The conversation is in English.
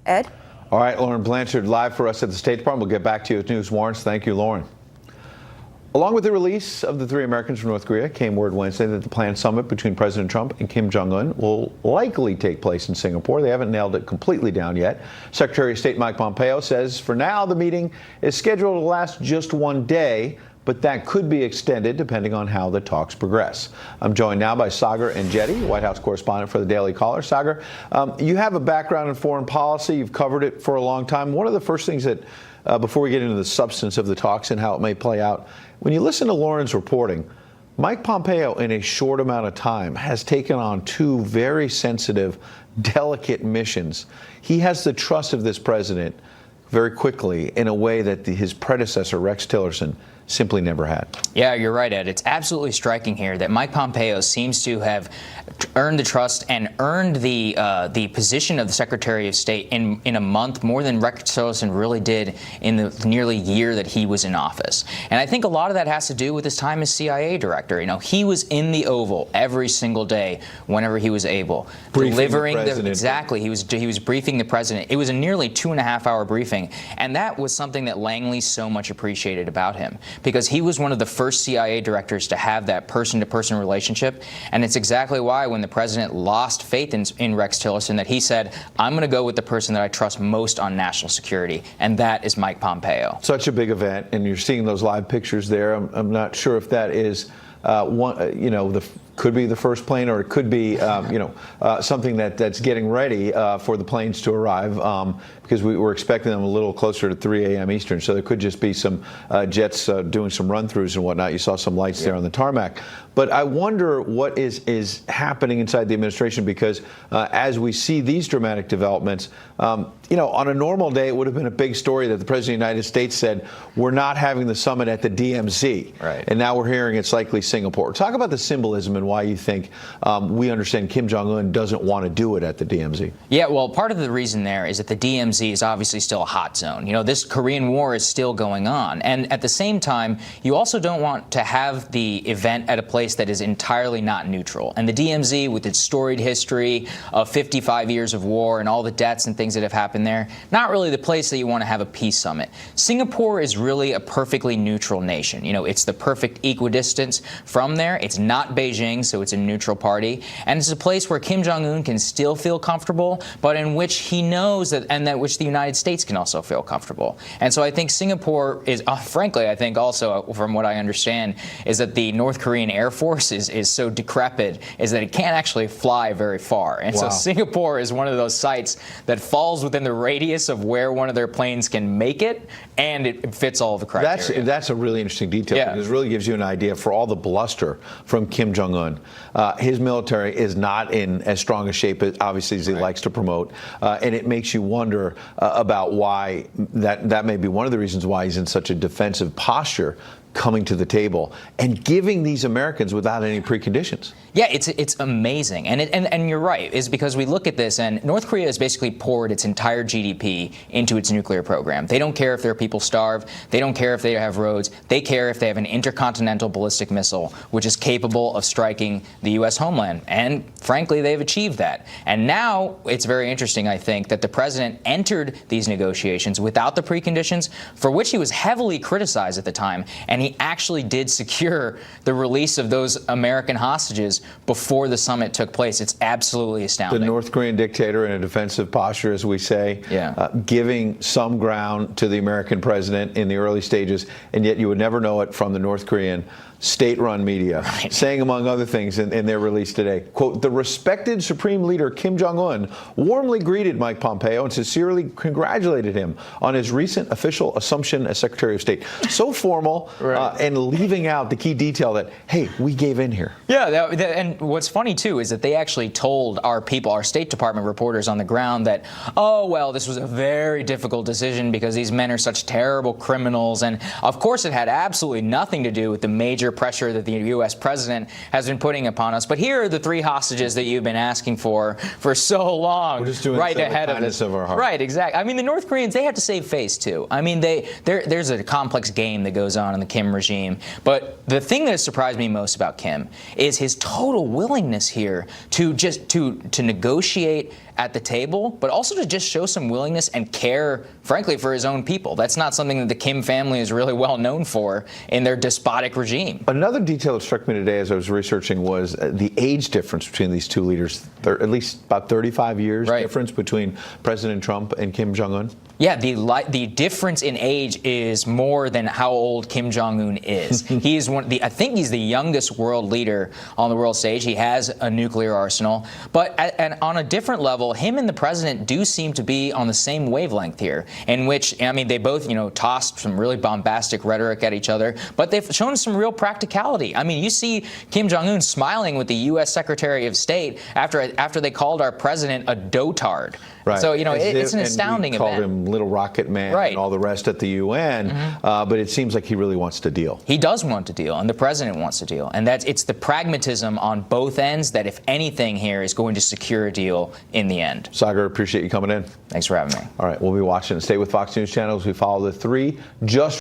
Ed? All right, Lauren Blanchard live for us at the State Department. We'll get back to you with news warrants. Thank you, Lauren. Along with the release of the 3 Americans from North Korea came word Wednesday that the planned summit between President Trump and Kim Jong-un will likely take place in Singapore. They haven't nailed it completely down yet. Secretary of State Mike Pompeo says for now the meeting is scheduled to last just one day, but that could be extended depending on how the talks progress. I'm joined now by Saagar Enjeti, White House correspondent for the Daily Caller. Saagar, you have a background in foreign policy. You've covered it for a long time. One of the first things that, before we get into the substance of the talks and how it may play out, when you listen to Lauren's reporting, Mike Pompeo, in a short amount of time, has taken on 2 very sensitive, delicate missions. He has the trust of this president very quickly in a way that his predecessor, Rex Tillerson, simply never had. Yeah, you're right, Ed. It's absolutely striking here that Mike Pompeo seems to have earned the trust and earned the position of the Secretary of State in a month more than Rex Tillerson really did in the nearly year that he was in office. And I think a lot of that has to do with his time as CIA director. You know, he was in the Oval every single day whenever he was able, delivering exactly. He was briefing the president. It was a nearly 2.5-hour briefing, and that was something that Langley so much appreciated about him, because he was one of the first CIA directors to have that person-to-person relationship. And it's exactly why when the president lost faith in Rex Tillerson that he said, I'm going to go with the person that I trust most on national security, and that is Mike Pompeo. Such a big event, and you're seeing those live pictures there. I'm not sure if that is could be the first plane, or it could be, something that's getting ready for the planes to arrive, because we were expecting them a little closer to 3 a.m. Eastern. So there could just be some jets doing some run-throughs and whatnot. You saw some lights there on the tarmac. But I wonder what is happening inside the administration, because as we see these dramatic developments, on a normal day, it would have been a big story that the President of the United States said, we're not having the summit at the DMZ. Right. And now we're hearing it's likely Singapore. Talk about the symbolism and why you think we understand Kim Jong-un doesn't want to do it at the DMZ. Yeah, well, part of the reason there is that the DMZ is obviously still a hot zone. You know, this Korean War is still going on. And at the same time, you also don't want to have the event at a place that is entirely not neutral. And the DMZ, with its storied history of 55 years of war and all the deaths and things that have happened there, not really the place that you want to have a peace summit. Singapore is really a perfectly neutral nation. You know, it's the perfect equidistance from there. It's not Beijing, so it's a neutral party. And it's a place where Kim Jong-un can still feel comfortable, but in which he knows that, and that which the United States can also feel comfortable. And so I think Singapore is, frankly, I think also, from what I understand, is that the North Korean Air Force is so decrepit, is that it can't actually fly very far. And so Singapore is one of those sites that falls within the radius of where one of their planes can make it, and it fits all of the criteria. That's a really interesting detail, because it really gives you an idea for all the bluster from Kim Jong-un. His military is not in as strong a shape, obviously, as he likes to promote, and it makes you wonder about why that may be one of the reasons why he's in such a defensive posture, coming to the table and giving these Americans without any preconditions. Yeah, it's amazing. And you're right, is because we look at this, and North Korea has basically poured its entire GDP into its nuclear program. They don't care if their people starve. They don't care if they have roads. They care if they have an intercontinental ballistic missile, which is capable of striking the U.S. homeland. And frankly, they've achieved that. And now it's very interesting, I think, that the president entered these negotiations without the preconditions, for which he was heavily criticized at the time. And he actually did secure the release of those American hostages before the summit took place. It's absolutely astounding. The North Korean dictator in a defensive posture, as we say, giving some ground to the American president in the early stages, and yet you would never know it from the North Korean state-run media, saying, among other things in their release today, quote, the respected Supreme Leader Kim Jong-un warmly greeted Mike Pompeo and sincerely congratulated him on his recent official assumption as Secretary of State. So formal, and leaving out the key detail that, hey, we gave in here. Yeah, and what's funny, too, is that they actually told our people, our State Department reporters on the ground that, oh, well, this was a very difficult decision because these men are such terrible criminals. And, of course, it had absolutely nothing to do with the major pressure that the U.S. president has been putting upon us. But here are the 3 hostages that you've been asking for so long. We're just doing right ahead of this. Of our heart. Right, exactly. I mean, the North Koreans, they have to save face, too. I mean, there's a complex game that goes on in the Kim regime. But the thing that has surprised me most about Kim is his total willingness here to negotiate at the table, but also to just show some willingness and care, frankly, for his own people. That's not something that the Kim family is really well known for in their despotic regime. Another detail that struck me today as I was researching was the age difference between these two leaders. At least about 35 years difference between President Trump and Kim Jong-un. Yeah, the difference in age is more than how old Kim Jong-un is. He is I think he's the youngest world leader on the world stage. He has a nuclear arsenal. But and on a different level, him and the president do seem to be on the same wavelength here, in which, I mean, they both, tossed some really bombastic rhetoric at each other, but they've shown some real practicality. I mean, you see Kim Jong-un smiling with the U.S. Secretary of State after they called our president a dotard. Right. So, it's an astounding event. Called him Little Rocket Man and all the rest at the UN, but it seems like he really wants to deal. He does want to deal, and the president wants to deal. And it's the pragmatism on both ends that, if anything here, is going to secure a deal in the end. Saagar, appreciate you coming in. Thanks for having me. All right, we'll be watching. Stay with Fox News Channel as we follow the three just